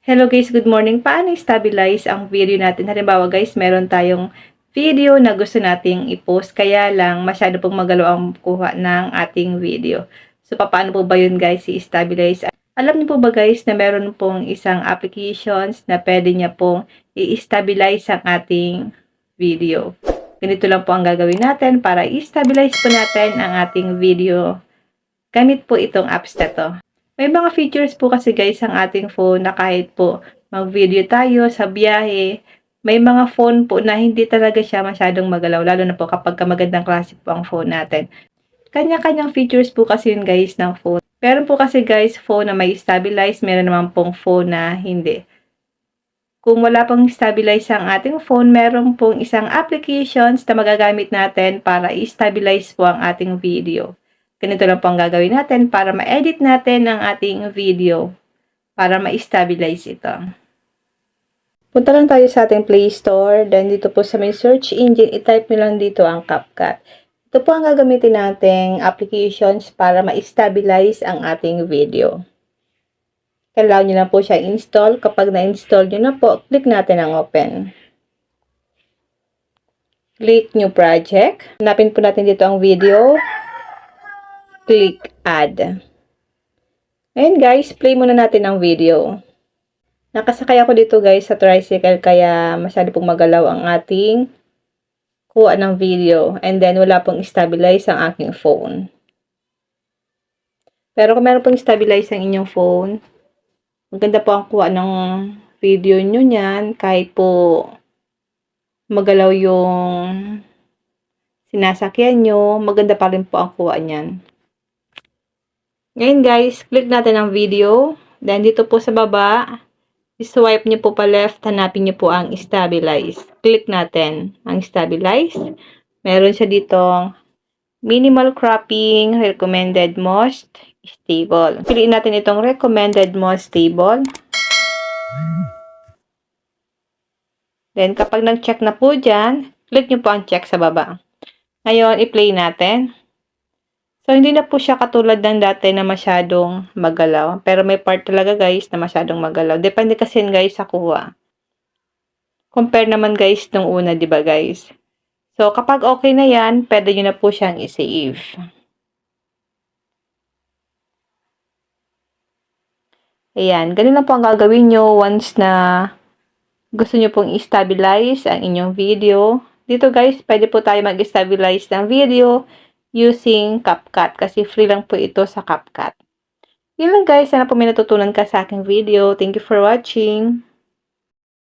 Hello guys, good morning. Paano i-stabilize ang video natin? Halimbawa guys, meron tayong video na gusto nating i-post, kaya lang masyado pong magalaw ang kuha ng ating video. So, paano po ba yun guys i-stabilize? Alam niyo po ba guys na meron pong isang applications na pwede niya pong i-stabilize ang ating video. Ganito lang po ang gagawin natin para i-stabilize po natin ang ating video. Gamit po itong apps na to. May mga features po kasi guys ang ating phone na kahit po mag-video tayo sa biyahe, may mga phone po na hindi talaga siya masyadong magalaw, lalo na po kapag magandang klase po ang phone natin. Kanya-kanyang features po kasi yun guys ng phone. Meron po kasi guys phone na may stabilize, meron naman pong phone na hindi. Kung wala pong stabilize ang ating phone, meron pong isang applications na magagamit natin para i-stabilize po ang ating video. Ganito lang po ang gagawin natin para ma-edit natin ang ating video para ma-stabilize ito. Punta lang tayo sa ating Play Store. Then dito po sa may search engine, i-type nyo lang dito ang CapCut. Ito po ang gagamitin nating applications para ma-stabilize ang ating video. Kailangan nyo lang po siya install. Kapag na-install nyo na po, click natin ang open. Click new project. Hanapin po natin dito ang video. Click add. Ayan guys, play muna natin ang video. Nakasakay ako dito guys sa tricycle kaya masyado pong magalaw ang ating kuha ng video. And then wala pong stabilize ang aking phone. Pero kung meron pong stabilize ang inyong phone, maganda po ang kuha ng video nyo niyan kahit po magalaw yung sinasakyan nyo, maganda pa rin po ang kuha niyan. Ngayon guys, click natin ang video. Then dito po sa baba, swipe nyo po pa left, hanapin nyo po ang stabilize. Click natin ang stabilize. Meron siya ditong minimal cropping, recommended most stable. Piliin natin itong recommended most stable. Then kapag nag-check na po dyan, click nyo po ang check sa baba. Ngayon, i-play natin. So, hindi na po siya katulad ng dati na masyadong magalaw. Pero may part talaga guys na masyadong magalaw. Depende kasi guys sa kuha. Compare naman guys nung una, di ba guys? So, kapag okay na yan, pwede nyo na po siyang i-save. Ayan, ganun lang po ang gagawin nyo once na gusto nyo pong i-stabilize ang inyong video. Dito guys, pwede po tayo mag-stabilize ng video using CapCut kasi free lang po ito sa CapCut. Yun lang guys, sana po may natutunan ka sa aking video. Thank you for watching.